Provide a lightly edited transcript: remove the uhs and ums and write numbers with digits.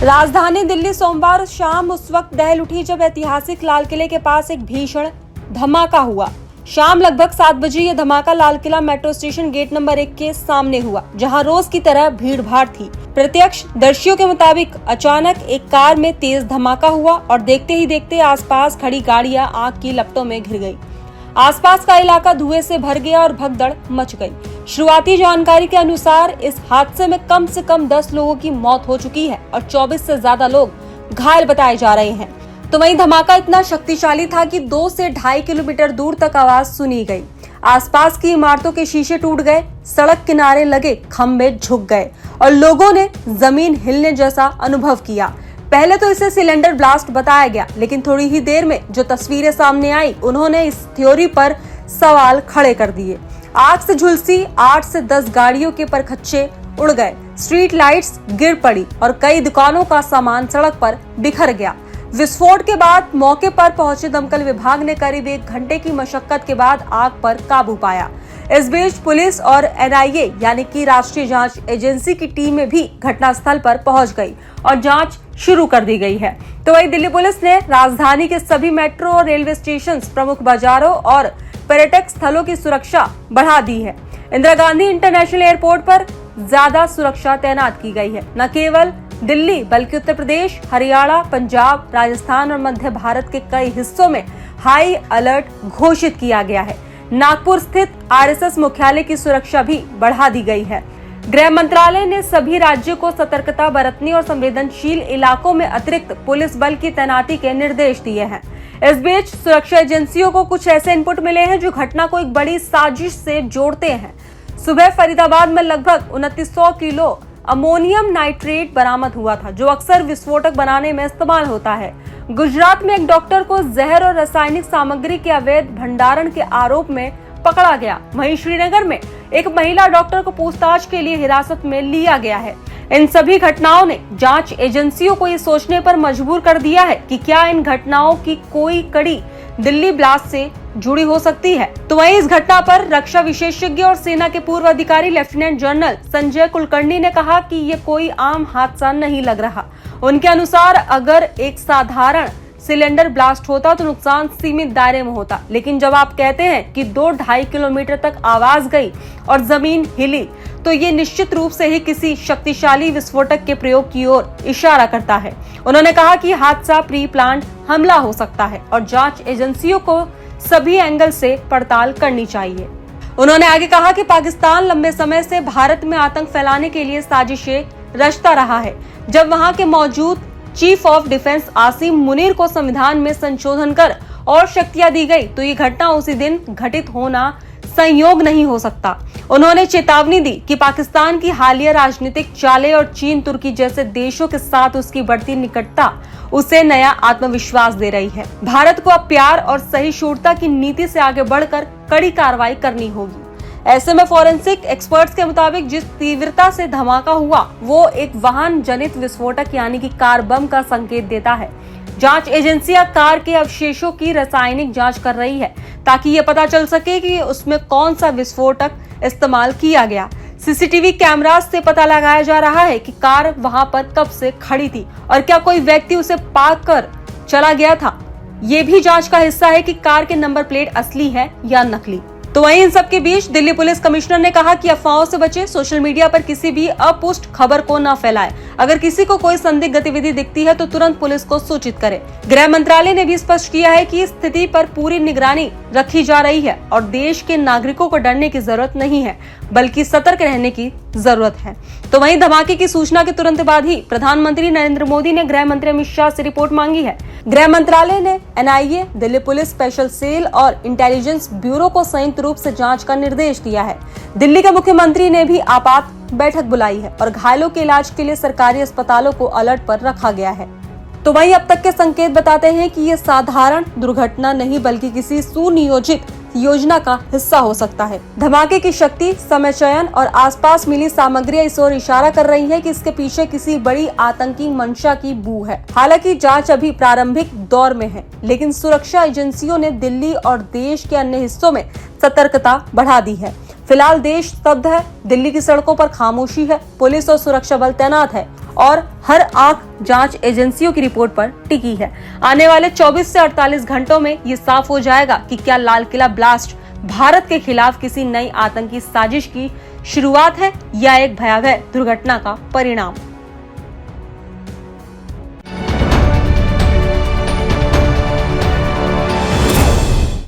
राजधानी दिल्ली सोमवार शाम उस वक्त दहल उठी जब ऐतिहासिक लाल किले के पास एक भीषण धमाका हुआ। शाम लगभग 7 बजे यह धमाका Lal Qila metro station gate number 1 के सामने हुआ, जहां रोज की तरह भीड़ भाड़ थी। प्रत्यक्षदर्शियों के मुताबिक अचानक एक कार में तेज धमाका हुआ और देखते ही देखते आसपास खड़ी गाड़ियां आग की लपटों में घिर गई। आसपास का इलाका धुएं से भर गया और भगदड़ मच गई। शुरुआती जानकारी के अनुसार इस हादसे में कम से कम 10 लोगों की मौत हो चुकी है और 24 से ज्यादा लोग घायल बताए जा रहे हैं। तो वहीं धमाका इतना शक्तिशाली था कि 2 से 2.5 किलोमीटर दूर तक आवाज सुनी गई। आसपास की इमारतों के शीशे टूट गए, सड़क किनारे लगे खंभे झुक गए और लोगों ने जमीन हिलने जैसा अनुभव किया। पहले तो इसे सिलेंडर ब्लास्ट बताया गया, लेकिन थोड़ी ही देर में जो तस्वीरें सामने आई उन्होंने इस थ्योरी पर सवाल खड़े कर दिए। आग से झुलसी 8 से 10 गाड़ियों के परखच्चे उड़ गए, स्ट्रीट लाइट्स गिर पड़ी और कई दुकानों का सामान सड़क पर बिखर गया। विस्फोट के बाद मौके पर पहुंचे दमकल विभाग ने करीब 1 घंटे की मशक्कत के बाद आग पर काबू पाया। इस बीच पुलिस और एनआईए यानी कि राष्ट्रीय जांच एजेंसी की टीमें भी घटनास्थल पर पहुंच गई और जांच शुरू कर दी गई है। तो वहीं दिल्ली पुलिस ने राजधानी के सभी मेट्रो और रेलवे स्टेशन, प्रमुख बाजारों और पर्यटक स्थलों की सुरक्षा बढ़ा दी है। इंदिरा गांधी इंटरनेशनल एयरपोर्ट पर ज्यादा सुरक्षा तैनात की गई है। न केवल दिल्ली बल्कि उत्तर प्रदेश, हरियाणा, पंजाब, राजस्थान और मध्य भारत के कई हिस्सों में हाई अलर्ट घोषित किया गया है। नागपुर स्थित आरएसएस मुख्यालय की सुरक्षा भी बढ़ा दी गई है। गृह मंत्रालय ने सभी राज्यों को सतर्कता बरतने और संवेदनशील इलाकों में अतिरिक्त पुलिस बल की तैनाती के निर्देश दिए हैं। इस बीच सुरक्षा एजेंसियों को कुछ ऐसे इनपुट मिले हैं जो घटना को एक बड़ी साजिश से जोड़ते हैं। सुबह फरीदाबाद में लगभग 2900 किलो अमोनियम नाइट्रेट बरामद हुआ था, जो अक्सर विस्फोटक बनाने में इस्तेमाल होता है। गुजरात में एक डॉक्टर को जहर और रासायनिक सामग्री के अवैध भंडारण के आरोप में पकड़ा गया। वहीं श्रीनगर में एक महिला डॉक्टर को पूछताछ के लिए हिरासत में लिया गया है। इन सभी घटनाओं ने जांच एजेंसियों को ये सोचने पर मजबूर कर दिया है कि क्या इन घटनाओं की कोई कड़ी दिल्ली ब्लास्ट से जुड़ी हो सकती है। तो वहीं इस घटना पर रक्षा विशेषज्ञ और सेना के पूर्व अधिकारी लेफ्टिनेंट जनरल संजय कुलकर्णी ने कहा कि ये कोई आम हादसा नहीं लग रहा। उनके अनुसार अगर एक साधारण सिलेंडर ब्लास्ट होता तो नुकसान सीमित दायरे में होता, लेकिन जब आप कहते हैं कि 2-2.5 किलोमीटर तक आवाज गई और जमीन हिली, तो ये निश्चित रूप से ही किसी शक्तिशाली विस्फोटक के प्रयोग की ओर इशारा करता है। उन्होंने कहा कि हादसा प्री प्लान हमला हो सकता है और जांच एजेंसियों को सभी एंगल से पड़ताल करनी चाहिए। उन्होंने आगे कहा कि पाकिस्तान लंबे समय से भारत में आतंक फैलाने के लिए साजिशें रचता रहा है। जब वहां के मौजूद chief of defence Asim Munir को संविधान में संशोधन कर और शक्तियां दी गई, तो ये घटना उसी दिन घटित होना संयोग नहीं हो सकता। उन्होंने चेतावनी दी कि पाकिस्तान की हालिया राजनीतिक चालें और चीन, तुर्की जैसे देशों के साथ उसकी बढ़ती निकटता उसे नया आत्मविश्वास दे रही है। भारत को अब प्यार और सहिष्णुता की नीति से आगे बढ़कर कड़ी कार्रवाई करनी होगी। ऐसे में फॉरेंसिक एक्सपर्ट्स के मुताबिक जिस तीव्रता से धमाका हुआ वो एक वाहन जनित विस्फोटक यानी कि कार बम का संकेत देता है। जांच एजेंसियां कार के अवशेषों की रासायनिक जांच कर रही है ताकि ये पता चल सके कि उसमें कौन सा विस्फोटक इस्तेमाल किया गया। सीसीटीवी कैमरास से पता लगाया जा रहा है कि कार वहां पर कब से खड़ी थी और क्या कोई व्यक्ति उसे पार कर चला गया था। ये भी जांच का हिस्सा है कि कार के नंबर प्लेट असली है या नकली। तो वहीं इन सब के बीच दिल्ली पुलिस कमिश्नर ने कहा कि अफवाहों से बचे, सोशल मीडिया पर किसी भी अपुष्ट खबर को न फैलाएं। अगर किसी को कोई संदिग्ध गतिविधि दिखती है तो तुरंत पुलिस को सूचित करें। गृह मंत्रालय ने भी स्पष्ट किया है कि स्थिति पर पूरी निगरानी रखी जा रही है और देश के नागरिकों को डरने की जरूरत नहीं है, बल्कि सतर्क रहने की जरूरत है। तो वहीं धमाके की सूचना के तुरंत बाद ही प्रधानमंत्री नरेंद्र मोदी ने गृह मंत्री अमित शाह से रिपोर्ट मांगी है। गृह मंत्रालय ने NIA, Delhi police special cell और इंटेलिजेंस ब्यूरो को संयुक्त रूप से जांच का निर्देश दिया है। दिल्ली के मुख्यमंत्री ने भी आपात बैठक बुलाई है और घायलों के इलाज के लिए सरकारी अस्पतालों को अलर्ट पर रखा गया है। तो वहीं अब तक के संकेत बताते हैं कि ये साधारण दुर्घटना नहीं बल्कि किसी सुनियोजित योजना का हिस्सा हो सकता है। धमाके की शक्ति, समय चयन और आसपास मिली सामग्रियां इस ओर इशारा कर रही है कि इसके पीछे किसी बड़ी आतंकी मंशा की बू है। हालांकि जांच अभी प्रारंभिक दौर में है, लेकिन सुरक्षा एजेंसियों ने दिल्ली और देश के अन्य हिस्सों में सतर्कता बढ़ा दी है। फिलहाल देश स्तब्ध है, दिल्ली की सड़कों पर खामोशी है, पुलिस और सुरक्षा बल तैनात है और हर आंख जांच एजेंसियों की रिपोर्ट पर टिकी है। आने वाले 24 से 48 घंटों में ये साफ हो जाएगा कि क्या लाल किला ब्लास्ट भारत के खिलाफ किसी नई आतंकी साजिश की शुरुआत है या एक भयावह दुर्घटना का परिणाम।